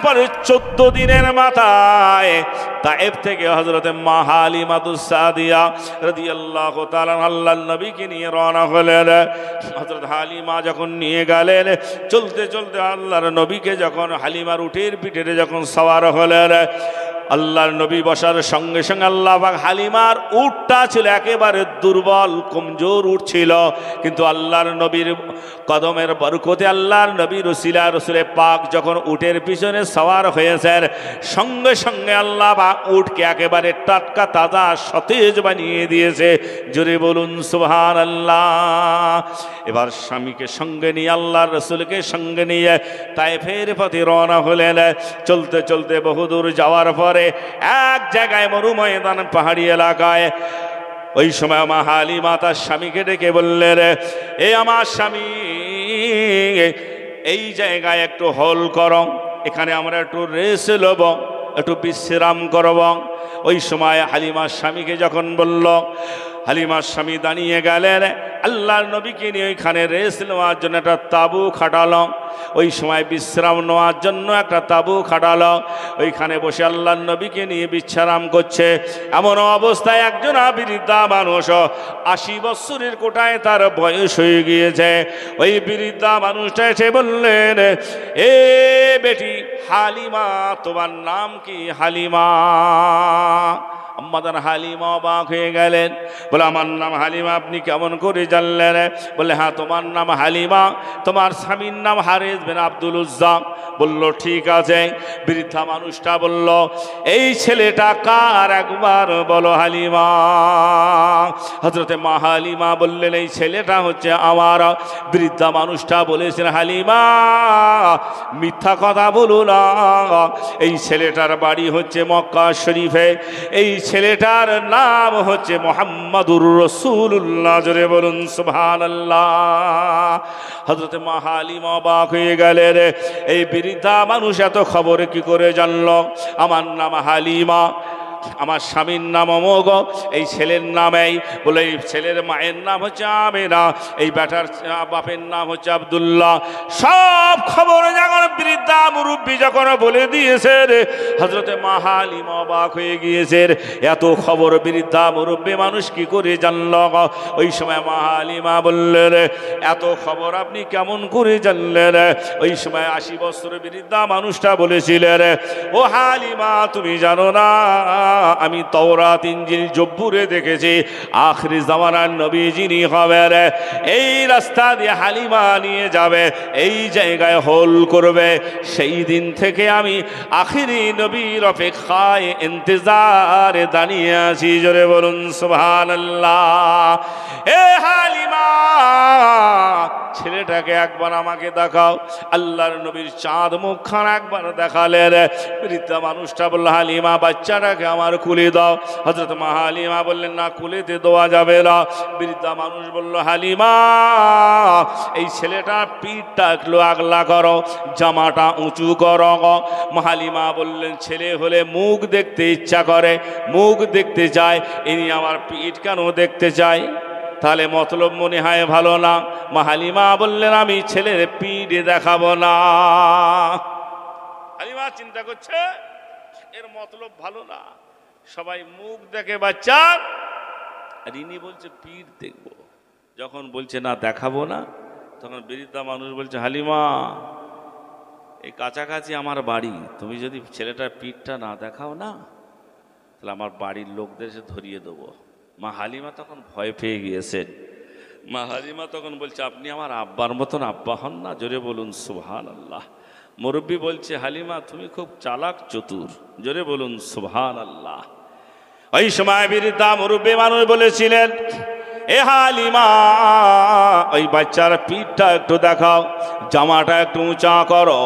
পরে 14 দিনের মাথায় তায়েফ থেকে হযরতে মা হালিমাতুস সাদিয়া রাদিয়াল্লাহু তাআলা আল্লাহর নবীকে নিয়ে রওনা হলেন। হযরত হালিমা যখন নিয়ে গেলেন, চলতে চলতে আল্লাহর নবীকে যখন হালিমার উটের পিঠে যখন সওয়ার হলেন, আল্লাহর নবী বসার সঙ্গে সঙ্গে আল্লাহ পাক হালিমার উটটা ছিল একেবারে দুর্বল কমজোর উট ছিল, কিন্তু আল্লাহর নবীর কদমের বরকতে আল্লাহর নবী রসিলা রসুলে পাক যখন উটের পিছনে সওয়ার হয়েছেন, সঙ্গে সঙ্গে আল্লাহ পাক উটকে একেবারে টাটকা তাজা সতেজ বানিয়ে দিয়েছে। জোরে বলুন সুবহানাল্লাহ। এবার স্বামীকে সঙ্গে নিয়ে আল্লাহর রসুলকে সঙ্গে নিয়ে তায়েফের পথে রওনা হলেন। চলতে চলতে বহুদূর যাওয়ার পর এক জায়গায় মরুময়দান পাহাড়ি এলাকায় ওই সময় মা হালিমা তার স্বামীকে ডেকে বললেন, এ আমার স্বামী, এই জায়গায় একটু হল করো, এখানে আমরা একটু রেস্ট নেব, একটু বিশ্রাম করব। ওই সময় হালিমার স্বামীকে যখন বলল, হালিমার স্বামী দাঁড়িয়ে গেলেন, আল্লাহর নবীকে নিয়ে ওইখানে রেস্ট নেওয়ার জন্য একটা তাঁবু খাটালো। ওই সময় বিশ্রাম নেওয়ার জন্য একটা তাঁবু খাটালো। ওইখানে বসে আল্লাহর নবীকে নিয়ে বিশ্রাম করছে। এমন অবস্থায় একজন বৃদ্ধা মানুষ, 80 বছরের কোটায় তার বয়স হয়ে গিয়েছে, ওই বৃদ্ধা মানুষটা এসে বললেন, এ বেটি হালিমা, তোমার নাম কি? হালিমা। আম্মাদান হালিমা অবাক হয়ে গেলেন, বলে আমার নাম হালিমা, আপনি কেমন করে জানলেন? বলে হ্যাঁ, তোমার নাম হালিমা, তোমার স্বামীর নাম হারিস বিন আব্দুল উজ্জা। বলল ঠিক আছে। বৃদ্ধা মানুষটা বলল, এই ছেলেটা কার একবার বলো হালিমা। হযরতে মা হালিমা বললেন, এই ছেলেটা হচ্ছে আমার। বৃদ্ধা মানুষটা বলেছেন, হালিমা মিথ্যা কথা বলো না, এই ছেলেটার বাড়ি হচ্ছে মক্কা শরীফে, এই ছেলেটার নাম হচ্ছে মুহাম্মাদুর রাসূলুল্লাহ। জোরে বলুন সুবহানাল্লাহ। হযরতে মা হালিমা অবাক হয়ে গেলেন, এই বৃদ্ধা মানুষ এত খবর কি করে জানলো? আমার নাম হালিমা, আমার স্বামীর নাম অমোঘ, এই ছেলের নাম এই। বলে এই ছেলের মায়ের নাম হচ্ছে আমেনা, এই বেটার বাপের নাম হচ্ছে আব্দুল্লাহ। সব খবর যখন বৃদ্ধা মুরব্বী যখন বলে দিয়েছে, হযরতে মা হালিমা অবাক হয়ে গিয়েছেন, এত খবর বৃদ্ধা মুরব্বী মানুষ কি করে জানল? ওই সময় মা হালিমা বললেন, এত খবর আপনি কেমন করে জানলেন? ওই সময় 80 বছরের বৃদ্ধা মানুষটা বলেছিলেন, ও হালিমা, তুমি জানো না, আমি তাওরাত ইনজিল জব্বুরে দেখেছি, আখিরি জামানার নবী যিনি হবেন, এই রাস্তা দিয়ে হালিমা নিয়ে যাবে, এই জায়গায় হোল করবে। সেই দিন থেকে আমি আখিরি নবীর অপেক্ষায় ইন্তজারে দাঁড়িয়ে আছি। জোরে বলুন সুবহানাল্লাহ। এ হালিমা, ছেলেটাকে একবার আমাকে দেখাও। আল্লাহর নবীর চাঁদ মুখখানা একবার দেখালেন। বৃদ্ধা মানুষটা বলল, হালিমা বাচ্চাটাকে আমার কুলে দাও। হযরত মা হালিমা বললেন, না, কুলেতে দেওয়া যাবে না। বৃদ্ধা মানুষ বলল, হালিমা এই ছেলেটার পিঠটা একটু আগলা করো, জামাটা উঁচু করো। মা হালিমা বললেন, ছেলে হলে মুখ দেখতে ইচ্ছা করে, মুখ দেখতে চায়, ইনি আমার পিঠ কেন দেখতে চায়? তাহলে মতলব মনে হয় ভালো না। মা হালিমা বললেন, আমি ছেলের পিঠ দেখাবো না। হালিমা চিন্তা করছে, এর মতলব ভালো না, সবাই মুখ দেখে বাচ্চার, আর ইনি বলছে পিঠ দেখবো। যখন বলছে না দেখাবো না, তখন বৃদ্ধা মানুষ বলছে, হালিমা এই কাছাকাছি আমার বাড়ি, তুমি যদি ছেলেটার পিঠটা না দেখাও না, তাহলে আমার বাড়ির লোকদের এসে ধরিয়ে দেবো। মা হালিমা তখন ভয় পেয়ে গিয়েছেন। মা হালিমা তখন বলছে, আপনি আমার আব্বার মতন আব্বা হন না? জোরে বলুন সুবহানাল্লাহ। মুরব্বী বলছে, হালিমা তুমি খুব চালাক চতুর। জোরে বলুন সুবহানাল্লাহ। ওই সময় বৃদ্ধা মুরব্বী মানুষ বলেছিলেন, এ হালিমা ওই বাচ্চার পিঠটা একটু দেখাও, জামাটা একটু উঁচা করো।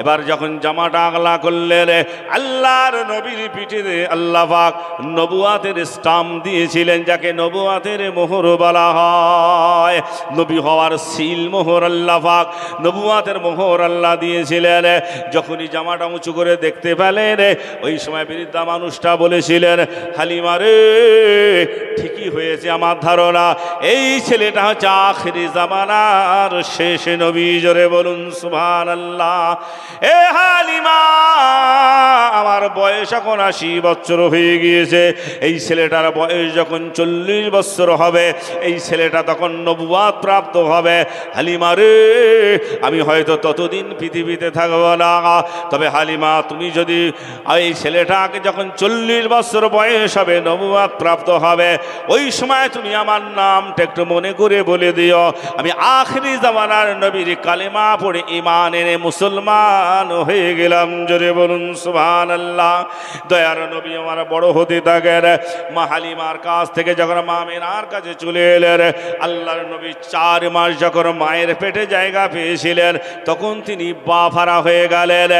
এবার যখন জামাটা আগলা করলেন, আল্লাহর নবীর পিঠে আল্লাহ পাক নবুয়াতের স্টাম্প দিয়েছিলেন, যাকে নবুয়াতের মোহর বলা হয়। নবী হওয়ার সিল মোহর আল্লাহ পাক, নবুয়াতের মোহর আল্লাহ দিয়েছিলেন। যখনই জামাটা উঁচু করে দেখতে পেলেন, ওই সময় বৃদ্ধা মানুষটা বলেছিলেন, হালিমা রে, ঠিকই হয়েছে আমার ধারণা, না, এই ছেলেটা হচ্ছে আখিরি জামানার শেষ নবী। জোরে বলুন সুবহানাল্লাহ। এ হালিমা, আমার বয়স এখন 80 বছর হয়ে গিয়েছে, এই ছেলেটার বয়স যখন 40 বছর হবে, এই ছেলেটা তখন নবুয়ত প্রাপ্ত হবে। হালিমা রে, আমি হয়তো ততদিন পৃথিবীতে থাকবো না, তবে হালিমা তুমি যদি এই ছেলেটাকে যখন 40 বছর বয়স হবে, নবুয়ত প্রাপ্ত হবে, ওই সময় তুমি আমার নামটা একটু মনে করে বলে দিও। আমি আখিরি জামানার নবীর কালেমা পড়ে ঈমান এনে মুসলমান হয়ে গেলাম। জোরে বলুন সুবহানাল্লাহ। দয়ার নবী আমার বড় হতে থাকেন। মা হালিমার কাছ থেকে যখন মা আমিনার কাছে চলে এলেন, আল্লাহর নবী 4 মাস যখন মায়ের পেটে জায়গা পেয়েছিলেন, তখন তিনি বাফারা হয়ে গেলেন।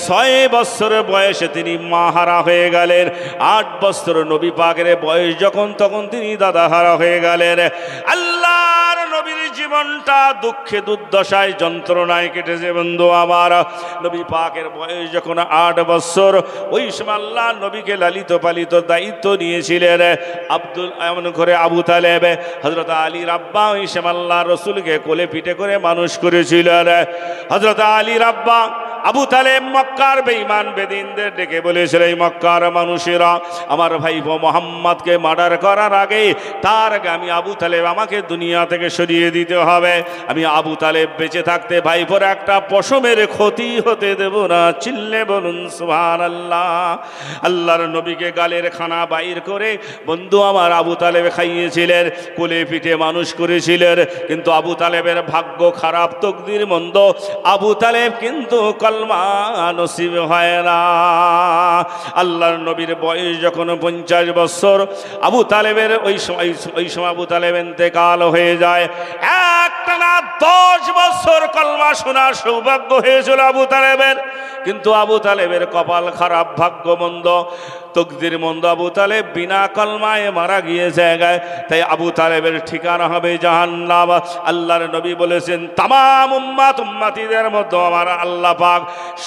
6 বছর বয়সে তিনি মাহারা হয়ে গেলেন। 8 বছর নবী পাকের বয়স যখন, তখন তিনি দাদাহারা হয়ে গেলেন। আল্লাহর নবীর জীবনটা দুঃখে দুর্দশায় যন্ত্রণায় কেটেছে বন্ধু আমার। নবী পাকের বয়স যখন 8 বছর, ওই সময় আল্লাহ নবীকে লালিত পালিত দায়িত্ব নিয়েছিলেন আব্দুল এমন করে আবু তালেব, হযরত আলীর আব্বা ওই সময় আল্লাহ রসুলকে কোলে পিঠে করে মানুষ করেছিলেন। হযরত আলীর আব্বা আবু তালেব মক্কার বেঈমান বেদিনদের ডেকে বলেছিল, এই মক্কার মানুষেরা আমার ভাইপো মোহাম্মদকে মার্ডার করার আগে, তার আগে আমি আবু তালেব আমাকে দুনিয়া থেকে সরিয়ে দিতে হবে। আমি আবু তালেব বেঁচে থাকতে ভাইপোর একটা পশমের ক্ষতি হতে দেব না। চিল্লে বলুন সুবহানাল্লাহ। আল্লাহর নবীকে গালের খানা বাইর করে বন্ধু আমার আবু তালেব খাইয়েছিলেন, কোলে পিঠে মানুষ করেছিলেন। কিন্তু আবু তালেবের ভাগ্য খারাপ, তকদির মন্দ। আবু তালেব কিন্তু কলমা নসিব হয় না। আল্লাহর নবীর বয়স যখন 50 বছর, আবু তালেবের ওই সময় আবু তালেব ইন্তেকাল হয়ে যায়। একটানা 10 বছর কলমা শোনার সৌভাগ্য হয়েছিল আবু তালেবের, কিন্তু আবু তালেবের কপাল খারাপ, ভাগ্য মন্দ, তকদির মন্দ। আবু তালেব বিনা কলমায় মারা গিয়েছে। তাই আবু তালেবের ঠিকানা হবে জাহান্নাম। আল্লাহর নবী বলেছেন, তামাম উম্মতিদের মধ্যে আমার আল্লাহ পাক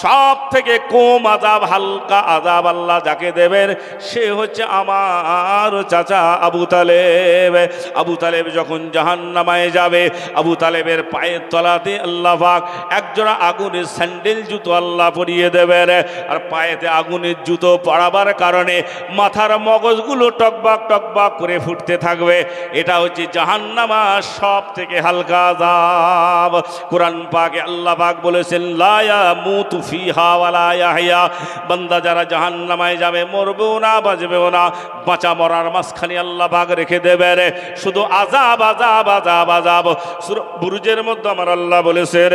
সব থেকে কম আযাব, হালকা আযাব আল্লাহ যাকে দেবেন, সে হচ্ছে আমার চাচা আবু তালেব। আবু তালেব যখন জাহান্নামায় যাবে, আবু তালেবের পায়ের তলাতে আল্লাহ পাক একজোড়া আগুনের স্যান্ডেল জুতো আল্লাহ পরিয়ে দেবেন। আর পায়েতে আগুনের জুতো পরাবার কারণে মাথার মগজগুলো টকবাক টকবাক করে ফুটতে থাকবে। এটা হচ্ছে জাহান্নামের সব থেকে হালকা আযাব। কোরআন পাকে আল্লাহ পাক বলেছেন, লা ইয়ামুতু ফিহা ওয়া লা ইয়াহইয়া। বান্দা যারা জাহান্নামায় যাবে, মরবেও না বাঁচবেও না, বাঁচা মরার মাঝখানে আল্লাহ পাক রেখে দেবেন শুধু আযাব আযাব আযাব আযাব। সূরা বুরুজের মধ্যে আমার আল্লাহ বলেছেন,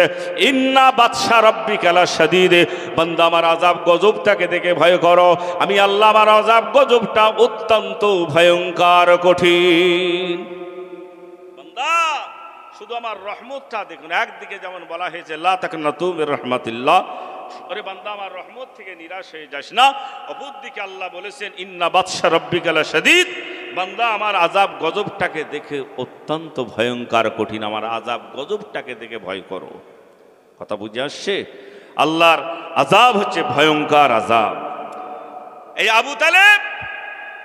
ইন্না বাতশা রাব্বিকা লাশাদীদ। বান্দা আমার আযাব গজবটাকে দেখে ভয় করো, আমি আল্লাহ আমার আযাব গজবটা অত্যন্ত ভয়ঙ্কর কঠিন। বান্দা শুধু আমার রহমতটা দেখুন। একদিকে যেমন বলা হয়েছে, লা তাকনাতু মির রাহমাতিল্লাহ, আরে বান্দা আমার রহমত থেকে নিরাশ হয়ে যাস না। অপরদিকে আল্লাহ বলেছেন, ইন্না বাতশা রাব্বিকা লাশাদীদ। বান্দা আমার আযাব গজবটাকে দেখে অত্যন্ত ভয়ঙ্কর কঠিন, আমার আযাব গজবটাকে দেখে ভয় করো। কথা বুঝে আসছে? আল্লাহর আযাব হচ্ছে ভয়ঙ্কর আযাব। এই আবু তালেব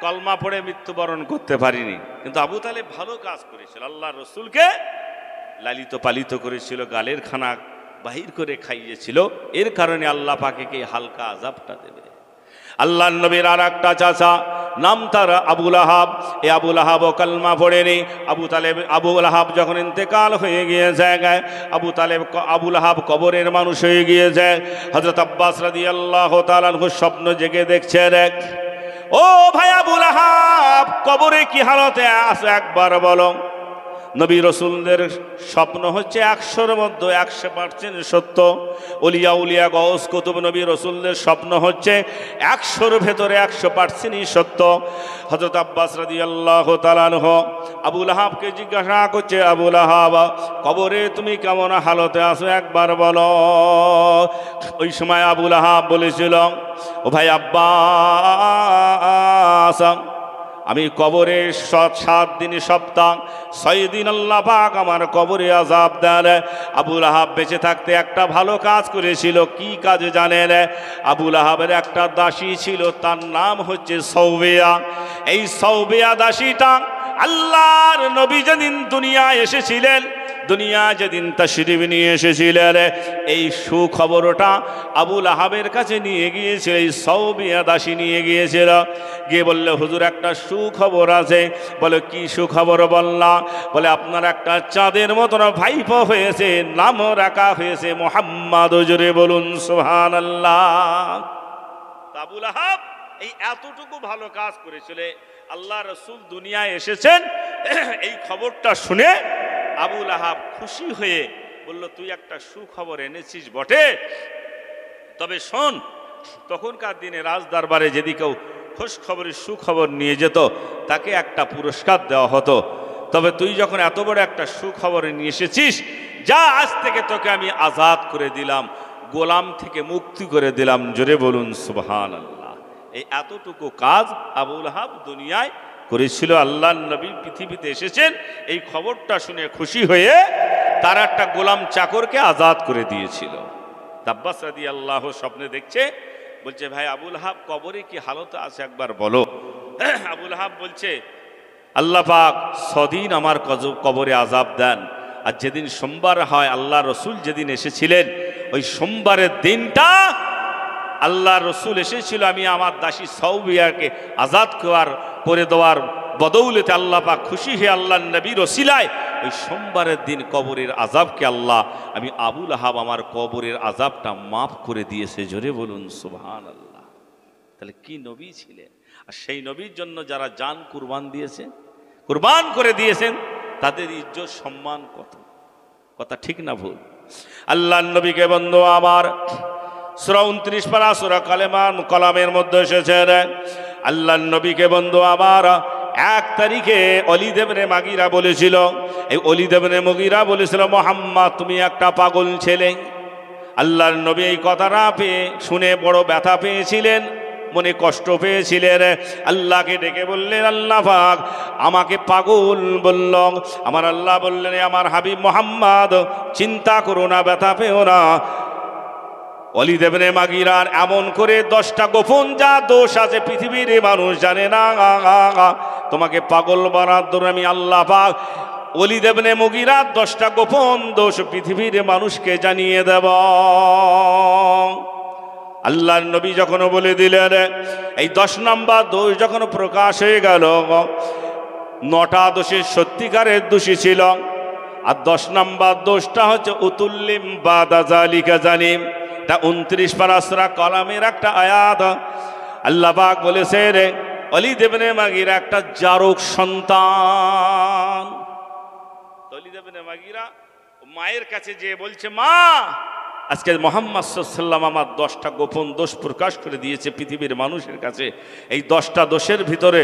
কলমা পড়ে মৃত্যুবরণ করতে পারিনি, কিন্তু আবু তালেব ভালো কাজ করেছিল, আল্লাহ রসুলকে লালিত পালিত করেছিল, গালের খানা বাহির করে খাইয়েছিল। এর কারণে আল্লাহ পাকে কি হালকা আযাবটা দেবে। আল্লাহর নবীর আর একটা চাচা, নাম তার আবুল আহাব। এই আবুল আহাবও কালমা পড়েনি। আবুল আহাব যখন ইন্তেকাল হয়ে গিয়েছে, আবুল আহাব কবরের মানুষ হয়ে গিয়েছে। হযরত আব্বাস রাদিয়াল্লাহু তাআলা আনহু স্বপ্ন জেগে দেখছেন, ও ভাই আবুল আহাব কবরে কি হালতে আছে একবার বলো। নবী রসুলদের স্বপ্ন হচ্ছে 100-র মধ্যে 100% সত্য। ওলিয়া উলিয়া গওস কুতুব নবী রসুলদের স্বপ্ন হচ্ছে 100-র ভেতরে 100%ই সত্য। হযরত আব্বাস রাদিয়াল্লাহু তাআলা আনহু আবুল আহাবকে জিজ্ঞাসা করছে, আবুল আহাব কবরে তুমি কেমন হালতে আছো একবার বলো। ওই সময় আবুল আহাব বলেছিল, ও ভাই আব্বাস আমি কবরে 7 দিন সপ্তাহ 6 দিন আল্লাহ পাক আমার কবরে আযাব দেন। আবু লাহাব বেঁচে থাকতে একটা ভালো কাজ করেছিল। কি কাজ জানেন? আবু লাহাবের একটা দাসী ছিল, তার নাম হচ্ছে সৌবিয়া। এই সৌবিয়া দাসীটা আল্লাহর নবী যেদিন দুনিয়ায় এসেছিলেন, দুনিয়া যেদিন তাশরীফ নিয়ে এসেছিলেন, এই সুখবরটা আবু লাহাবের কাছে নিয়ে গিয়েছিল। এই সৌবিয়া দাসী নিয়ে গিয়েছিল, গিয়ে বললে হুজুর একটা সুখবর আছে। বলে কি সুখবর বললা? বলে আপনার একটা চাঁদের মতন ভাইপো হয়েছে, নাম রাখা হয়েছে মুহাম্মদ। জোরে বলুন সুবহানাল্লাহ। আবু লাহাব এই এতটুকু ভালো কাজ করেছিল, আল্লাহ রসুল দুনিয়ায় এসেছেন এই খবরটা শুনে আবু লাহাব খুশি হয়ে বলল, তুই একটা সুখবর এনেছিস বটে, তবে শোন, তখনকার দিনে রাজদরবারে যদি কেউ খোঁজ খবরের সুখবর নিয়ে যেত তাকে একটা পুরস্কার দেওয়া হতো। তবে তুই যখন এত বড় একটা সুখবর নিয়ে এসেছিস, যা আজ থেকে তোকে আমি আজাদ করে দিলাম, গোলাম থেকে মুক্তি করে দিলাম। জোরে বলুন সুবহানাল্লাহ। এই এতটুকু কাজ আবু লাহাব দুনিয়ায় করেছিল। আল্লাহর নবী পৃথিবীতে এসেছেন, এই খবরটা শুনে খুশি হয়ে তার একটা গোলাম চাকরকে আজাদ করে দিয়েছিল। আব্বাস রাদিয়াল্লাহু স্বপ্নে দেখছে, বলছে ভাই আবু লাহাব কবরে কি হালত আছে একবার বলো। আবু লাহাব বলছে, আল্লাহ পাক 6 দিন আমার কবরে আজাব দেন, আর যেদিন সোমবার হয়, আল্লাহ রসুল যেদিন এসেছিলেন ওই সোমবারের দিনটা আল্লাহ রসুল এসেছিল, আমি আমার দাসী সৌবিয়াকে আজাদ করে দেওয়ার বদৌলতে আল্লাহ পাক খুশি হয়ে আল্লাহ নবীর ওসিলায় ওই সোমবারের দিন কবরের আজাবকে আল্লাহ, আমি আবু লাহাব আমার কবরের আজাবটা মাফ করে দিয়েছে। জোরে বলুন সুবহানাল্লাহ। তাহলে কি নবী ছিলেন! আর সেই নবীর জন্য যারা জান কুরবান দিয়েছেন, কুরবান করে দিয়েছেন, তাদের ইজ্জত সম্মান কত, কথা ঠিক না ভুল? আল্লাহর নবীকে বন্ধু আমার সূরা 29 পারা সূরা কলামের মধ্যে এসেছে, আল্লাহর নবীকে বন্ধু আমার 1 তারিখে ওলীদ ইবনে মুগীরা বলেছিল, এই ওলীদ ইবনে মুগীরা বলেছিল, মুহাম্মদ তুমি একটা পাগল ছেলে। আল্লাহর নবী এই কথাটা শুনে বড় ব্যথা পেয়েছিলেন, মনে কষ্ট পেয়েছিলেন। আল্লাহকে ডেকে বললেন, আল্লাহ পাক আমাকে পাগল বলল। আমার আল্লাহ বললেন, আমার হাবিব মুহাম্মদ চিন্তা করো না, ব্যথা পেও না। ওলীদ ইবনে মুগীরার এমন করে 10টা গোপন যা দোষ আছে পৃথিবীর মানুষ জানে না, তোমাকে পাগল বানার জন্য আমি আল্লাহ পাক ওলীদ ইবনে মুগীরার 10টা গোপন দোষ পৃথিবীর মানুষকে জানিয়ে দেব। আল্লাহর নবী যখন বলে দিলেন, এই 10 নম্বর দোষ যখন প্রকাশ হয়ে গেল, 9টা দোষের সত্যিকারের দোষী ছিল, আর 10 নম্বর দোষটা হচ্ছে উতুল্লিম বাদা জালিকা জানিম। তা 29 পারা সূরা কলামের একটা আয়াত। আল্লাহ পাক বলেছে, রে ওলীদ ইবনে মুগীরা একটা জারক সন্তান। ওলীদ ইবনে মুগীরা মায়ের কাছে যেয়ে বলছে, মা আজকে মুহাম্মদ সাল্লাল্লাহু আলাইহি ওয়াসাল্লাম আমার 10টা গোপন দোষ প্রকাশ করে দিয়েছে পৃথিবীর মানুষের কাছে। এই 10টা দোষের ভিতরে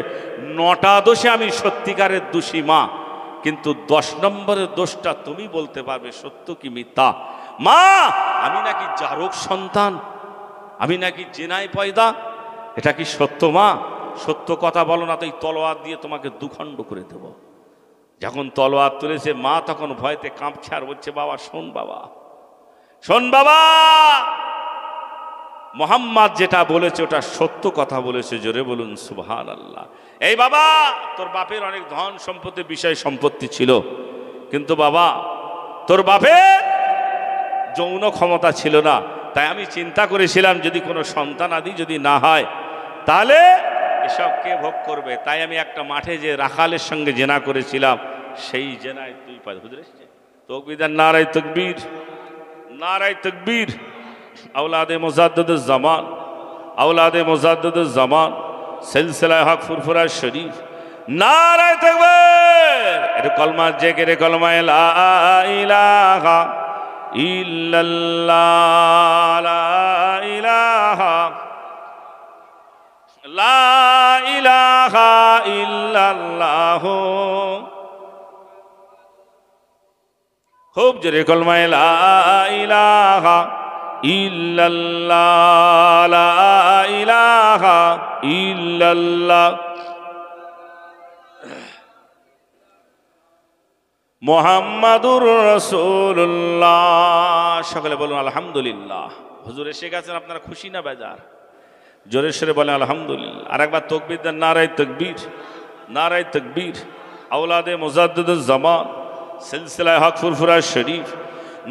9টা দোষে আমি সত্যিকারের দোষী মা, কিন্তু 10 নম্বরের দোষটা তুমি বলতে পারবে সত্য কি মিথ্যা। মা আমি নাকি জারক সন্তান, আমি নাকি জেনায় পয়দা, এটা কি সত্য মা? সত্য কথা বলো না তো এই তলোয়ার দিয়ে তোমাকে দুখণ্ড করে দেব। যখন তলোয়ার তুলেছে মা তখন ভয়তে কাঁপছে আর বলছে, বাবা শোন, বাবা শোন, বাবা মুহাম্মদ যেটা বলেছে ওটা সত্য কথা বলেছে। জোরে বলুন সুবহানাল্লাহ। এই বাবা তোর বাপের অনেক ধন সম্পত্তি বিষয় সম্পত্তি ছিল, কিন্তু বাবা তোর বাপের যৌন ক্ষমতা ছিল না, তাই আমি চিন্তা করেছিলাম যদি কোনো সন্তান আদি যদি না হয় তাহলে এসব কে ভোগ করবে, তাই আমি একটা মাঠে যে রাখালের সঙ্গে জেনা করেছিলাম, সেই জেনায় তুই পাই। বুঝলে তকবীর, নারায়ে তাকবীর, নারায়ে তাকবীর। আওলাদে মুজাদ্দিদুজ জামান, আওলাদে মুজাদ্দিদুজ জামান, সিলসিলা হক ফুরফুরা শরীফ, নারায়ে তাকবীর। এটা কলমা জেকেরে কলমা লা ইলাহা ইল্লাল্লাহ, লা ইলাহা, লা ইলাহা ইল্লাল্লাহ। খুব জোরে কলমা লা ইলাহা ইল্লাল্লাহ, লা ইলাহা ইল্লাল্লাহ। মুহাম্মাদুর রাসূলুল্লাহ। সকলে বলুন আলহামদুলিল্লাহ। হুজুর এসে গেছেন, আপনারা খুশি না বেজার? জোরে সরে বলেন আলহামদুলিল্লাহ। আর একবার তাকবীর দেন, নারায়ে তাকবীর, নারায়ে তাকবীর। আওলাদে মুজাদ্দিদুজ জামান সিলসিলায়ে হক ফুরফুরা শরীফ,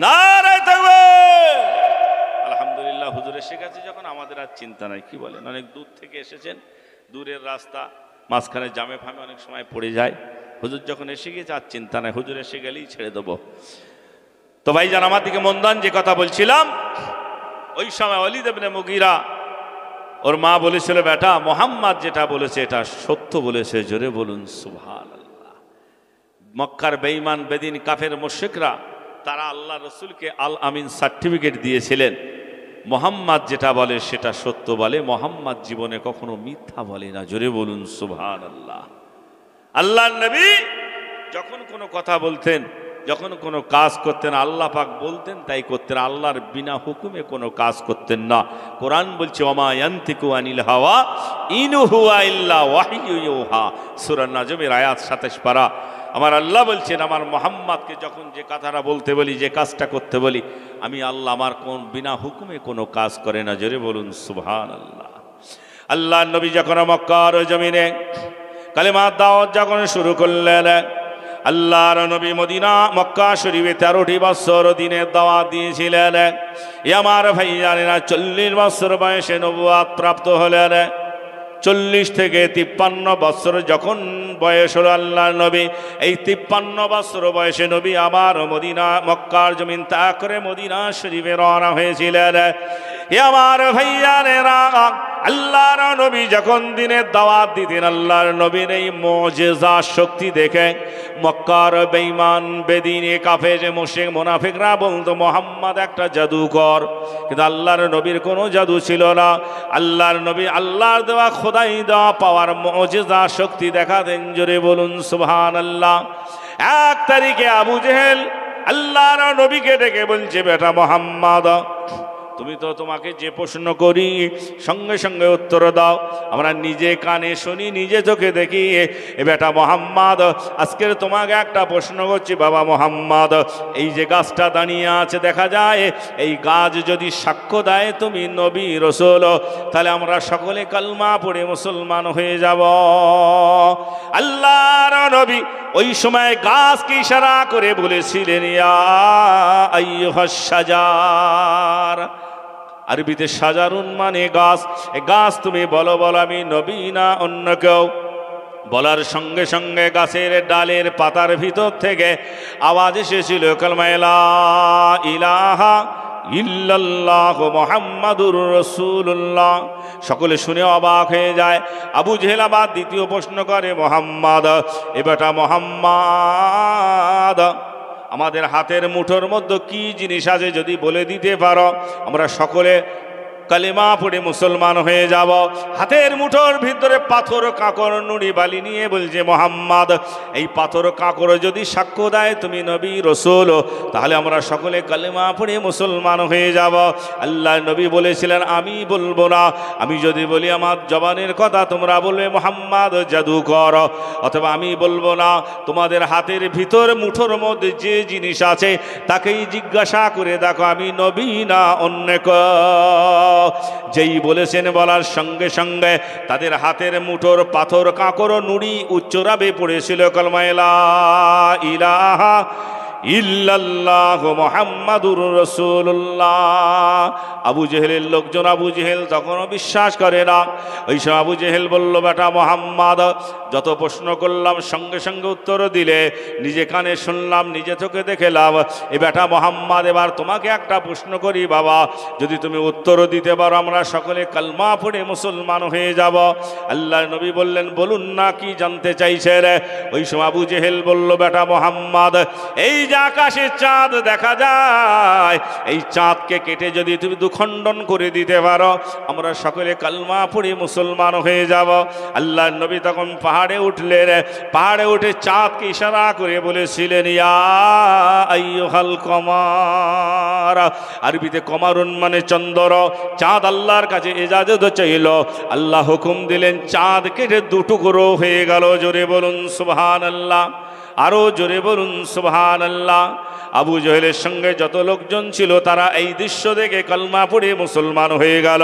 নারায়ে তাকবীর। আলহামদুলিল্লাহ। হুজুর এসে গেছে যখন আমাদের আর চিন্তা নাই। কি বলেন? অনেক দূর থেকে এসেছেন, দূরের রাস্তা, মাঝখানে জামে ফামে অনেক সময় পড়ে যায়। হুজুর যখন এসে গিয়েছে আর চিন্তা নাই, হুজুর এসে গেলেই ছেড়ে দেবো। তো ভাইজান আমার দিকে মন দেন, যে কথা বলছিলাম, ওই সময় ওয়ালিদ ইবনে মুগীরা ওর মা বলেছিল, বেটা মোহাম্মদ যেটা বলেছে এটা সত্য বলেছে। জোরে বলুন সুবহানাল্লাহ। মক্কার বেঈমান বেদিন কাফের মুশরিকরা তারা আল্লাহ রসুলকে আল আমিন সার্টিফিকেট দিয়েছিলেন, মোহাম্মদ যেটা বলে সেটা সত্য বলে, মোহাম্মদ জীবনে কখনো মিথ্যা বলে না। জোরে বলুন সুবহানাল্লাহ। আল্লাহর নবী যখন কোনো কথা বলতেন, যখন কোনো কাজ করতেন, আল্লাহ পাক বলতেন তাই করতেন, আল্লাহর বিনা হুকুমে কোনো কাজ করতেন না। কোরআন বলছে ওমা ইয়ান্তিকু আনিল হাওয়া ইন হুয়া ইল্লা ওয়াহয়ু ইউহা, সূরা নাজমের আয়াত 27 পারা। আমার আল্লাহ বলছেন, আমার মোহাম্মদকে যখন যে কথাটা বলতে বলি, যে কাজটা করতে বলি, আমি আল্লাহ আমার কোন বিনা হুকুমে কোনো কাজ করে না। জোরে বলুন সুবহানাল্লাহ। আল্লাহর নবী যখন মক্কার জমিনে কালেমার দাওয়াত যখন শুরু করলেন, আল্লাহর নবী মদিনা মক্কা শরীফে 13টি বছর দিনের দাওয়াত দিয়েছিলেন। আমার ভাইজানেরা 40 বছর বয়সে নবুয়ত প্রাপ্ত হলেন। 40 থেকে 53 বছর যখন বয়স হলো আল্লাহর নবী, এই 53 বছর বয়সে নবী আবার মদিনা মক্কার জমিন ত্যাগ করে মদিনা শরীফে রওনা হয়েছিলেন। আমার ভাইয়ানেরা, আল্লাহর নবী যখন দিনের দাওয়াত দিতেন, আল্লাহর নবীর এই মুজিজা শক্তি দেখে মক্কার বেঈমান বেদিনে কাফের মুশরিক মুনাফিকরা বলতো মুহাম্মদ একটা জাদুকর। কিন্তু আল্লাহর নবীর কোনো জাদু ছিল না। আল্লাহর নবী আল্লাহর দেওয়া খোদাই দেওয়া পাওয়ার মুজিজা শক্তি দেখাতেন। জোরে বলুন সুবহানাল্লাহ। 1 তারিখে আবু জেহেল আল্লাহর নবীকে ডেকে বলছে, বেটা মুহাম্মদ, তুমি তো তোমাকে যে প্রশ্ন করি সঙ্গে সঙ্গে উত্তর দাও। আমরা নিজে কানে শুনি, নিজে চোখে দেখি। এ বেটা মোহাম্মদ, আজকের তোমাকে একটা প্রশ্ন করছি। বাবা মোহাম্মদ, এই যে গাছটা দাঁড়িয়ে আছে দেখা যায়, এই গাছ যদি সাক্ষ্য দেয় তুমি নবী রসুল, তাহলে আমরা সকলে কালমা পড়ে মুসলমান হয়ে যাব। আল্লাহর নবী ওই সময় গাছকে ইশারা করে বলেছিলেন, ইয়া আইয়ুহাস শাজার। আরবিতে শাজারুন মানে গাছ। গাছ তুমি বলো, বলো আমি নবী না অন্য কেউ। বলার সঙ্গে সঙ্গে গাছের ডালের পাতার ভিতর থেকে আওয়াজ এসেছিল, কালমা লা ইলাহা ইল্লাল্লাহু মুহাম্মাদুর রাসূলুল্লাহ। সকলে শুনে অবাক হয়ে যায়। আবু জেহেল আবার দ্বিতীয় প্রশ্ন করে, মোহাম্মদ, এ বেটা মোহাম্মদ, আমাদের হাতের মুঠোর মধ্যে কি জিনিস আছে যদি বলে দিতে পারো, আমরা সকলে কালেমা পড়ে মুসলমান হয়ে যাব। হাতের মুঠোর ভিতরে পাথর কাঁকড় নুড়ি বালি নিয়ে বলছে, মোহাম্মদ, এই পাথর কাঁকড় যদি সাক্ষ্য দেয় তুমি নবী রসুল, তাহলে আমরা সকলে কালেমা পড়ে মুসলমান হয়ে যাব। আল্লাহ নবী বলেছিলেন, আমি বলবো না। আমি যদি বলি আমার জবানের কথা, তোমরা বলবে মোহাম্মদ জাদুকর। অথবা আমি বলবো না, তোমাদের হাতের ভিতর মুঠোর মধ্যে যে জিনিস আছে তাকেই জিজ্ঞাসা করে দেখো আমি নবী না অন্য কেউ। যেই বলেছেন, বলার সঙ্গে সঙ্গে তাদের হাতের মুঠোর পাথর কাঁকড় নুড়ি উচ্চরাবে পড়েছিল কালমা লা ইলাহা ইল্লাল্লাহু মুহাম্মাদুর রাসূলুল্লাহ। আবু জেহেলের লোকজন, আবু জেহেল তখনও বিশ্বাস করে না। ওই সময় আবু জেহেল বলল, বেটা মোহাম্মদ, যত প্রশ্ন করলাম সঙ্গে সঙ্গে উত্তর দিলে, নিজে কানে শুনলাম, নিজে চোখে দেখলাম। এ বেটা মোহাম্মদ, এবার তোমাকে একটা প্রশ্ন করি বাবা, যদি তুমি উত্তর দিতে পারো আমরা সকলে কালমা পড়ে মুসলমান হয়ে যাব। আল্লাহর নবী বললেন, বলুন না কি জানতে চাইছে রে? ওই সময় আবু জেহেল বলল, বেটা মোহাম্মদ, এই যে আকাশে চাঁদ দেখা যায়, এই চাঁদকে কেটে যদি তুমি দুখণ্ডন করে দিতে পারো আমরা সকলে কালমা পড়ে মুসলমান হয়ে যাব। আল্লাহর নবী তখন পাহাড়ে উঠলেন। পাহাড়ে উঠে চাঁদকে ইশারা করে বলেছিলেন, ইয়া আইয়ুহাল কমার। আরবিতে কমারুন মানে চন্দ্র। চাঁদ আল্লাহর কাছে ইজাজত চাইল, আল্লাহ হুকুম দিলেন, চাঁদ কেটে 2 টুকরো হয়ে গেল। জোরে বলুন সুবহানাল্লাহ। আরো জোরে বলুন সুবহানাল্লাহ। আবু জহেলের সঙ্গে যত লোকজন ছিল তারা এই দৃশ্য দেখে কলমা পড়ে মুসলমান হয়ে গেল।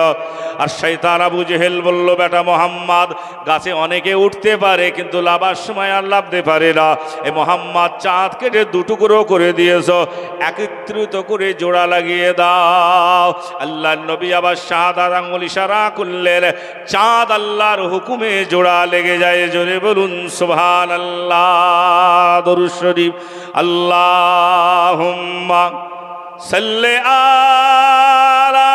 আর শয়তান আবু জেহেল বলল, বেটা মোহাম্মদ, গাছে অনেকে উঠতে পারে কিন্তু লাভার সময় আর লাভতে পারে না। এই মোহাম্মদ চাঁদ কেটে দুটুকরো করে দিয়েছ, একত্রিত করে জোড়া লাগিয়ে দাও। আল্লাহর নবী আবার শাহাদাত আঙ্গুল ইশারা করলেন, চাঁদ আল্লাহর হুকুমে জোড়া লেগে যায়। জোরে বলুন সুবহানাল্লাহ। দরুদ শরীফ। আল্লাহুম্মা সাল্লি আলা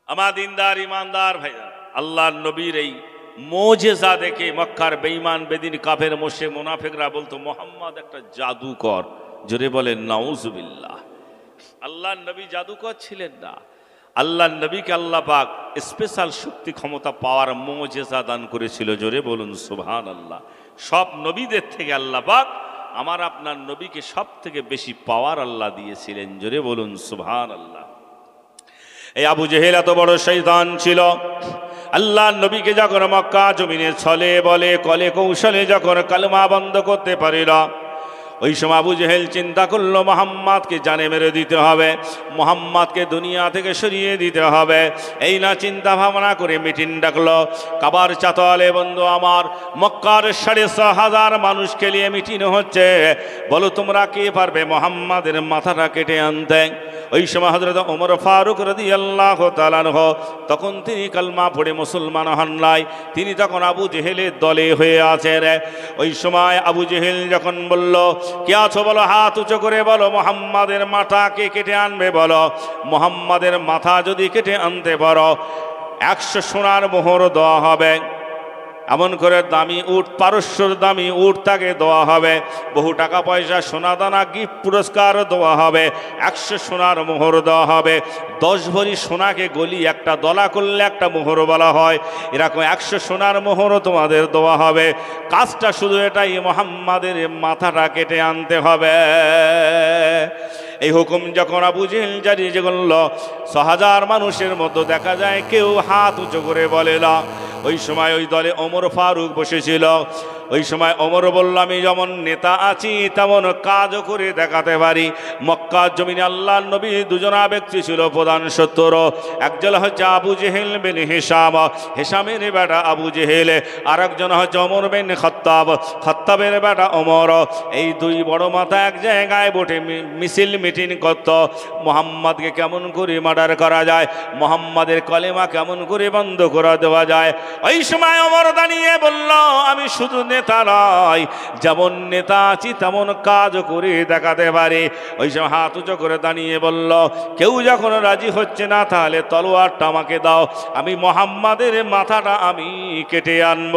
আমার দিনদার ইমানদার ভাইয়া, আল্লাহর নবীর এই মোজেজা দেখে মক্কার বেঈমান বেদিন কাফের মোশরিক মুনাফিকরা বলতো, মোহাম্মদ একটা জাদুকর। জোরে বলেন নাউজুবিল্লাহ। আল্লাহর নবী জাদুকর ছিলেন না। আল্লাহর নবীকে আল্লাহ পাক স্পেশাল শক্তি ক্ষমতা পাওয়ার মোজেজা দান করেছিল। জোরে বলুন সুবহানাল্লাহ। সব নবীদের থেকে আল্লাহ পাক আমার আপনার নবীকে সব থেকে বেশি পাওয়ার আল্লাহ দিয়েছিলেন। জোরে বলুন সুবহানাল্লাহ। এই আবু জেহেল এত বড় শয়তান ছিল, আল্লাহর নবীকে যখন মক্কা জমিনে ছলে বলে কলে কৌশলে যখন কালেমা বন্ধ করতে পারিল, ওই সময় আবু জেহেল চিন্তা করলো মোহাম্মদকে জানে মেরে দিতে হবে, মোহাম্মদকে দুনিয়া থেকে সরিয়ে দিতে হবে। এই না চিন্তা ভাবনা করে মিটিং ডাকলো কাবার চাতলে। বন্ধু আমার, মক্কার 6,500 মানুষকে নিয়ে মিটিং হচ্ছে। বলো তোমরা কে পারবে মোহাম্মদের মাথাটা কেটে আনতে? ওই সময় হযরত ওমর ফারুক রাদিয়াল্লাহু তাআলা আনহু, তখন তিনি কালমা পড়ে মুসলমান হন নাই, তিনি তখন আবু জেহেলের দলে হয়ে আছেন। ওই সময় আবু জেহেল যখন বলল, কে আছো বলো, হাত উঁচু করে বলো মোহাম্মদের মাথা কে কেটে আনবে বলো। মোহাম্মদের মাথা যদি কেটে আনতে পারো 100 সোনার মোহর দেওয়া হবে। এমন করে দামি উট, পারস্যর দামি উট তাকে দেওয়া হবে। বহু টাকা পয়সা সোনা দানা গিফট পুরস্কার দেওয়া হবে। 100 সোনার মোহর দেওয়া হবে। 10 ভরি সোনাকে গলি একটা দলা করলে একটা মোহর বলা হয়। এরকম 100 সোনার মোহরও তোমাদের দেওয়া হবে। কাজটা শুধু এটাই, মোহাম্মদের মাথাটা কেটে আনতে হবে। এই হুকুম যখন আবু জেহেল জারি করল, 6,000 মানুষের মধ্যে দেখা যায় কেউ হাত উঁচু করে বলে না। ওই সময় ওই দলে ওমর ফারুক বসেছিল। ওই সময় ওমর বলল, আমি যেমন নেতা আছি তেমন কাজও করে দেখাতে পারি। মক্কার জমিনে আল্লাহর নবী দুজনা ব্যক্তি ছিল প্রধান শত্রু। একজন হচ্ছে আবু জেহেল বিন হিশাম, হিশামের বেটা আবু জেহেল। আর একজন হচ্ছে ওমর বিন খাত্তাব, খাত্তাবের বেটা ওমর। এই দুই বড় মাথা এক জায়গায় বসে মিছিল মিটিং করত। মোহাম্মদকে কেমন করে মার্ডার করা যায়, মোহাম্মদের কলেমা কেমন করে বন্ধ করে দেওয়া যায়। ওই সময় ওমর দাঁড়িয়ে বলল, আমি শুধু নেতা নয়, যেমন নেতা আছি তেমন কাজ করে দেখাতে পারি। ওই সময় হাত উঁচু করে দাঁড়িয়ে বলল, কেউ যখন রাজি হচ্ছে না তাহলে তলোয়ারটা আমাকে দাও, আমি মোহাম্মদের মাথাটা আমি কেটে আনব।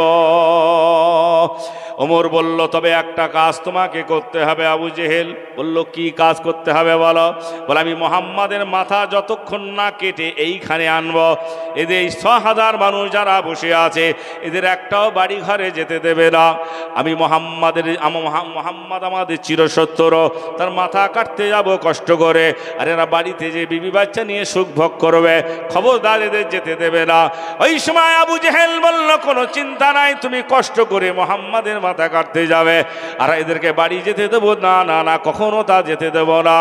ওমর বলল, তবে একটা কাজ তোমাকে করতে হবে। আবু জেহেল বলল, কি কাজ করতে হবে বলো। বলে, আমি মোহাম্মদের মাথা যতক্ষণ না কেটে এইখানে আনব, এদের 6,000 মানুষ যারা বসে আছে এদের একটাও বাড়ি ঘরে যেতে দেবে না। আমি মোহাম্মদ আমাদের চিরশত্রু, তার মাথা কাটতে যাব কষ্ট করে, আর এরা বাড়িতে যে বিবি বাচ্চা নিয়ে সুখ ভোগ করবে, খবরদার এদের যেতে দেবে না। ওই সময় আবু জেহেল বলল, কোনো চিন্তা নাই, তুমি কষ্ট করে মোহাম্মদের মাথা কাটতে যাবে, আর এদেরকে বাড়ি যেতে দেবো না, না না, কখনো তা যেতে দেব না।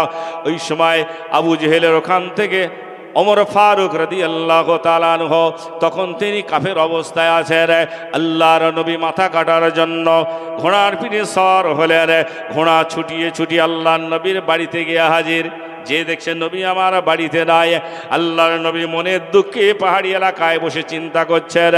ওই সময় আবু জেহেলের ওখান থেকে ওমর ফারুক রাদিয়াল্লাহু তাআলা আনহু, তখন তিনি কাফের অবস্থায় আছেন। আল্লাহর নবী মাথা কাটার জন্য ঘোড়ার পিঠে সওয়ার হলেন। ঘোড়া ছুটিয়ে ছুটিয়ে আল্লাহর নবীর বাড়িতে গিয়ে হাজির। যে দেখছেন নবী আমার বাড়িতে নাই, আল্লাহর নবী মনের দুঃখে পাহাড়ি এলাকায় বসে চিন্তা করছেন।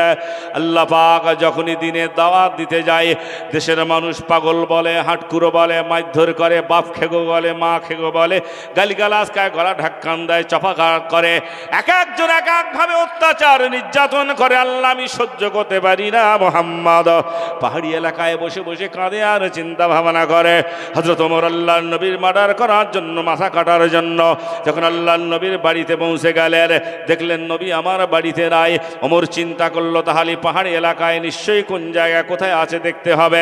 আল্লাহ পাক যখনই দিনে দাওয়াত দিতে যায়, দেশের মানুষ পাগল বলে, হাটকুরো বলে, মারধর করে, বাপ খেগো বলে, মা খেগো বলে, গালিগালাজ খায়, গলা ঢাক্কান দেয়, চপাকার করে, এক একজন এক একভাবে অত্যাচার নির্যাতন করে। আল্লাহ আমি সহ্য করতে পারি না। মুহাম্মদ পাহাড়ি এলাকায় বসে বসে কাঁদে আর চিন্তা ভাবনা করে। হযরত ওমর আল্লাহর নবীর মার্ডার করার জন্য, মাথা কাটার জন্য যখন আল্লাহর নবীর বাড়িতে পৌঁছে গেলেন, দেখলেন নবী আমার বাড়িতে নাই। ওমর চিন্তা করলো তাহলে পাহাড়ি এলাকায় নিশ্চয়ই কোন জায়গায় কোথায় আছে দেখতে হবে।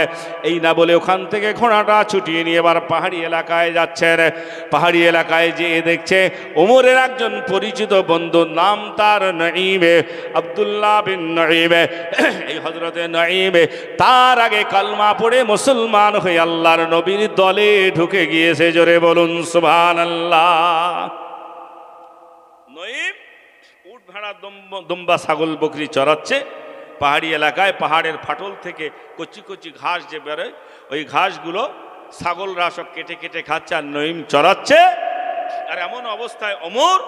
এই না বলে ওখান থেকে ঘোড়াটা ছুটিয়ে নিয়ে এবার পাহাড়ি এলাকায় যাচ্ছেন। পাহাড়ি এলাকায় যেয়ে দেখছে ওমরের একজন পরিচিত বন্ধু, নাম তার নঈম, আব্দুল্লাহ বিন নঈম। এই হযরতে নঈম তার আগে কালমা পড়ে মুসলমান হয়ে আল্লাহর নবীর দলে ঢুকে গিয়েছে। জোরে বলুন সুবহানাল্লাহ। নঈম উট ভেড়া দুম্বা ছাগল বকরি চড়াচ্ছে পাহাড়ি এলাকায়। পাহাড়ের ফাটল থেকে কচি কচি ঘাস যে বেরোয়, ওই ঘাসগুলো ছাগলরা সব কেটে কেটে খাচ্ছে আর নঈম চড়াচ্ছে। আর এমন অবস্থায় ওমর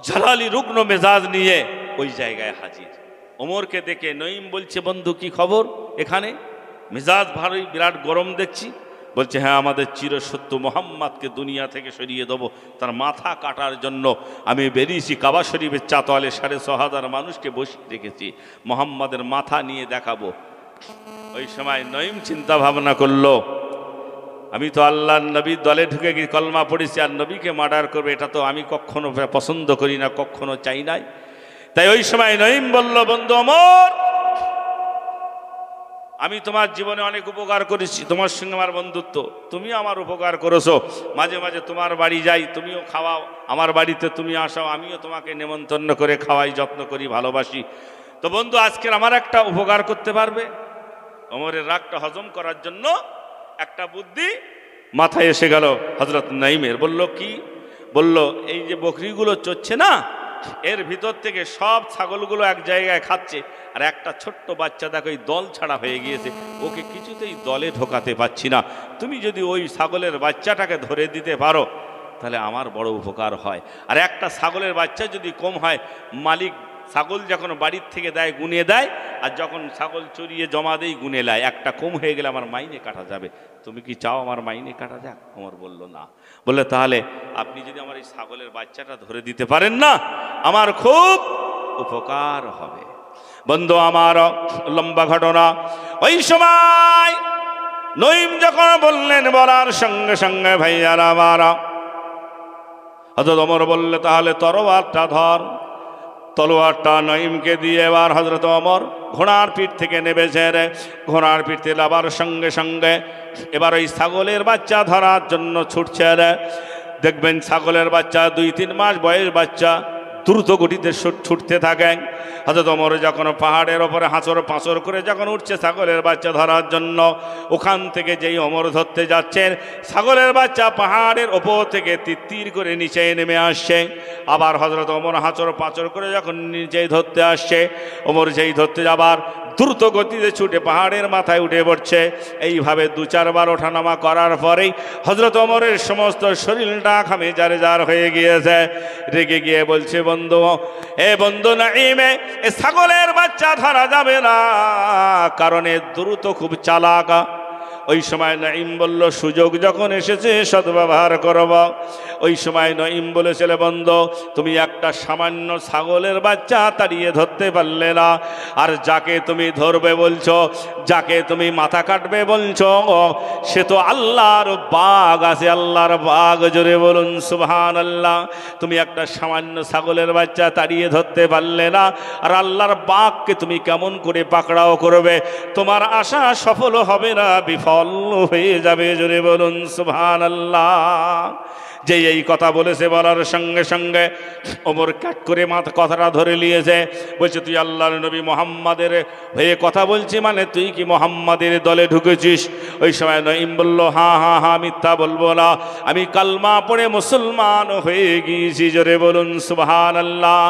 জালালি রুগ্ন মেজাজ নিয়ে ওই জায়গায় হাজির। ওমরকে দেখে নঈম বলছে, বন্ধু কি খবর? এখানে মেজাজ ভালোই বিরাট গরম দেখছি। বলছে, হ্যাঁ, আমাদের চিরসত্য মোহাম্মদকে দুনিয়া থেকে সরিয়ে দেবো, তার মাথা কাটার জন্য আমি বেরিয়েছি। কাবা শরীফের চাতোয়ালে 6,500 মানুষকে বসিয়ে রেখেছি, মোহাম্মদের মাথা নিয়ে দেখাবো। ওই সময় নঈম চিন্তা ভাবনা করলো, আমি তো আল্লাহর নবীর দলে ঢুকে গিয়ে কলমা পড়েছি, আর নবীকে মার্ডার করবে এটা তো আমি কখনো পছন্দ করি না, কখনো চাই নাই। তাই ওই সময় নঈম বলল, বন্ধু ওমর, আমি তোমার জীবনে অনেক উপকার করেছি, তোমার সঙ্গে আমার বন্ধুত্ব, তুমি আমার উপকার করেছো। মাঝে মাঝে তোমার বাড়ি যাই, তুমিও খাওয়াও, আমার বাড়িতে তুমি আসাও, আমিও তোমাকে নেমন্তন্ন করে খাওয়াই, যত্ন করি, ভালোবাসি। তো বন্ধু আজকের আমার একটা উপকার করতে পারবে? ওমরের রাগটা হজম করার জন্য একটা বুদ্ধি মাথায় এসে গেল হযরত নঈমের। বলল, কি? বলল, এই যে বকরিগুলো চড়ছে না, এর ভিতর থেকে সব ছাগলগুলো এক জায়গায় খাচ্ছে, আর একটা ছোট্ট বাচ্চা দেখো এই দল ছাড়া হয়ে গিয়েছে, ওকে কিছুতেই দলে ঢোকাতে পারছি না। তুমি যদি ওই ছাগলের বাচ্চাটাকে ধরে দিতে পারো তাহলে আমার বড় উপকার হয়। আর একটা ছাগলের বাচ্চা যদি কম হয়, মালিক ছাগল যখন বাড়ির থেকে দেয় গুনিয়ে দেয়, আর যখন ছাগল চড়িয়ে জমা দেয় গুনে নেয়, একটা কম হয়ে গেলে আমার মাইনে কাটা যাবে। তুমি কি চাও আমার মাইনে কাটা যাক? ওমর বলল, না। বললে, তাহলে আপনি যদি আমার এই ছাগলের বাচ্চাটা ধরে দিতে পারেন না, আমার খুব উপকার হবে। বন্ধু আমার, লম্বা ঘটনা। ওই সময় নঈম যখন বললেন, বলার সঙ্গে সঙ্গে ভাইয়ারা আমারা, হযরত ওমর বললে, তাহলে তরোয়ারটা ধর। তলোয়ারটা নঈমকে দিয়ে এবার হযরত ওমর ঘোড়ার পিঠ থেকে নেমেছে। ঘোড়ার পিঠ থেকে নামার সঙ্গে সঙ্গে এবার ওই ছাগলের বাচ্চা ধরার জন্য ছুটছে। দেখবেন ছাগলের বাচ্চা 2-3 মাস বয়স বাচ্চা দ্রুত গতিতে ছুটতে থাকেন। হযরত ওমর যখন পাহাড়ের ওপরে হাঁচর পাঁচর করে যখন উঠছে ছাগলের বাচ্চা ধরার জন্য, ওখান থেকে যেই ওমর ধরতে যাচ্ছেন, ছাগলের বাচ্চা পাহাড়ের ওপর থেকে তিত্তির করে নিচে নেমে আসছে। আবার হযরত ওমর হাঁচর পাঁচর করে যখন নিচেই ধরতে আসছে, ওমর যেই ধরতে যাবার দ্রুত গতিতে ছুটে পাহাড়ের মাথায় উঠে পড়ছে। এইভাবে 2-4 বার ওঠানামা করার পরেই হযরত ওমরের সমস্ত শরীরটা ঘামে জারজার হয়ে গিয়েছে। রেগে গিয়ে বলছে, বন্ধু, এ বন্ধু নঈম, এ ছাগলের বাচ্চা ধরা যাবে না, কারণ এ দ্রুত খুব চালাক। ওই সময় নঈম বলল, সুযোগ যখন এসেছে সদ্ব্যবহার করব। ওই সময় নঈম বলেছিল, বন্ধু, তুমি একটা সামান্য ছাগলের বাচ্চা তাড়িয়ে ধরতে পারলে না, আর যাকে তুমি ধরবে বলছো, যাকে তুমি মাথা কাটবে বলছো, সে তো আল্লাহর বাগ আছে, আল্লাহর বাগ। জোরে বলুন সুবহানাল্লাহ। তুমি একটা সামান্য ছাগলের বাচ্চা তাড়িয়ে ধরতে পারলে না, আর আল্লাহর বাগকে তুমি কেমন করে পাকড়াও করবে? তোমার আশা সফল হবে না, বিফল হয়ে যাবে। জোরে বলুন সুবহানাল্লাহ। যে এই কথা বলেছে, বলার সঙ্গে সঙ্গে ওমর কাট করে মাথা কথাটা ধরে নিয়েছে। বলছে, তুই আল্লাহর নবী মুহাম্মাদের হয়ে কথা বলছি, মানে তুই কি মুহাম্মাদের দলে ঢুকেছিস? ওই সময় নঈম বলল, হ্যাঁ হ্যাঁ হ্যাঁ, মিথ্যা বলবো না, আমি কালমা পড়ে মুসলমান হয়ে গিয়েছি। জোরে বলুন সুবহানাল্লাহ।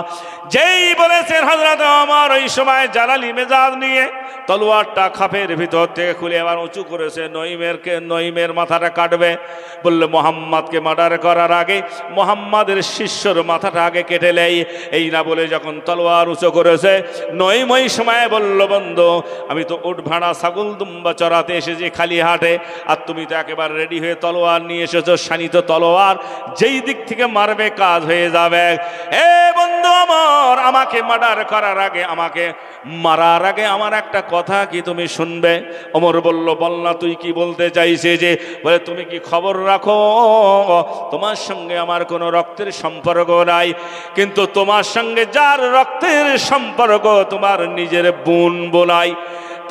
যেই বলেছেন হযরত ওমর, ওই সময় জালালি মেজাজ নিয়ে তলোয়ারটা খাপের ভিতর থেকে খুলে আবার উঁচু করেছে, নঈমের মাথাটা কাটবে। বললে, মুহাম্মাদকে মার্ডার করার আগে মুহাম্মাদের শিষ্যর মাথাটা আগে কেটে নেই। এই না বলে যখন তলোয়ার উঁচু করেছে, নঈম ওই সময় বলল, বন্ধু, আমি তো উট ভাড়া ছাগল দুম্বা চড়াতে এসেছি খালি হাটে, আর তুমি তো একেবারে রেডি হয়ে তলোয়ার নিয়ে এসেছো, শানিত তলোয়ার, যেই দিক থেকে মারবে কাজ হয়ে যাবে। এ বন্ধু ওমর, আমাকে মার্ডার করার আগে, আমাকে মারার আগে আমার একটা কথা কি তুমি শুনবে? ওমর বলল, বল না তুই কি বলতে চাইছে? যে বলে, তুমি কি খবর রাখো, তোমার সঙ্গে আমার কোনো রক্তের সম্পর্ক নাই, কিন্তু তোমার সঙ্গে যার রক্তের সম্পর্ক তোমার নিজের বোন বোনাই,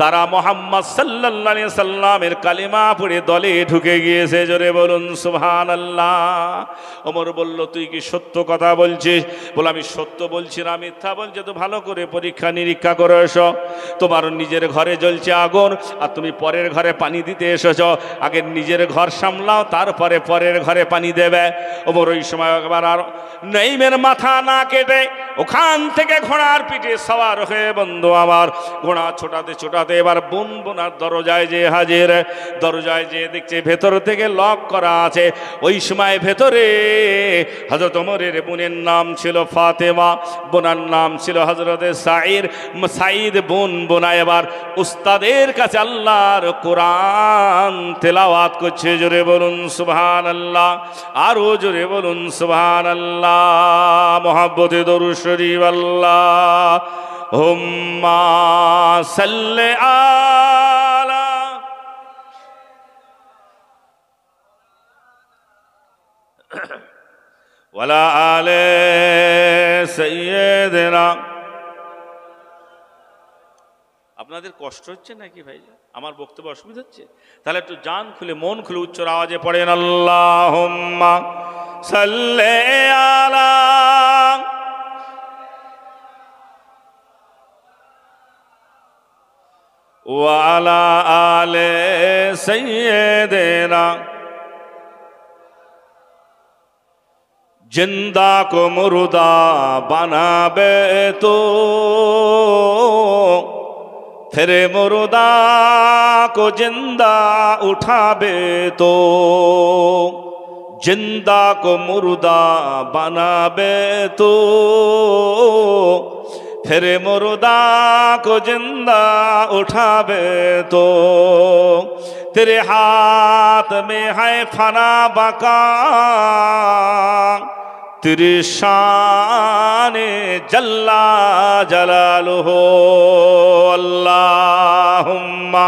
তারা মুহাম্মদ সাল্লাল্লাহু আলাইহি সাল্লামের কালিমা পড়ে দলে ঢুকে গিয়েছে। জোরে বলুন সুবহানাল্লাহ। ওমর বলল, তুই কি সত্য কথা বলছিস? বলে, আমি সত্য বলছি না মিথ্যা বলছি, তো ভালো করে পরীক্ষা নিরীক্ষা করে এসো। তোমার নিজের ঘরে জ্বলছে আগুন, আর তুমি পরের ঘরে পানি দিতে এসেছ। আগে নিজের ঘর সামলাও, তারপরে পরের ঘরে পানি দেবে। ওমর ওই সময় একবার আর নঈমের মাথা না কেটে ওখান থেকে ঘোড়ার পিঠে সওয়ার হয়ে, বন্ধু আমার, ঘোড়া ছোটাতে ছোটাতে এবার বোনার দরজায় যে হাজির। দরজায় যে দেখছে ভেতর থেকে লক করা আছে। ওই সময় ভেতরে হযরত ওমরের বোনের নাম ছিল ফাতেমা, বোনার নাম ছিল হযরতে সাঈদ। বোনা এবার উস্তাদের কাছে আল্লাহর কোরআন তেলাওয়াত করছে। জোরে বলুন সুবহানাল্লাহ, আরো জোরে বলুন সুবহানাল্লাহ। মুহাব্বতে দরুদ শরীফ। আল্লাহুম্মা সাল্লি আলা ওয়ালা আলে সাইয়্যিদিনা। আপনাদের কষ্ট হচ্ছে নাকি ভাই? আমার বক্তব্য অসুবিধা হচ্ছে? তাহলে একটু জান খুলে মন খুলে উচ্চ আওয়াজে পড়েন, আল্লাহুম্মা সাল্লি আলা ওয়া আলা আলে সাইয়্যিদিনা। जिंदा को मुर्दा बनाबे तो फिर मुर्दा को जिंदा उठाबे तो, जिंदा को मुर्दा बनाबे तो फिर मुर्दा को जिंदा उठाबे तो, तेरे हाथ में है फना बका, तेरी शान जल्ला जलालुहु। अल्लाहुम्मा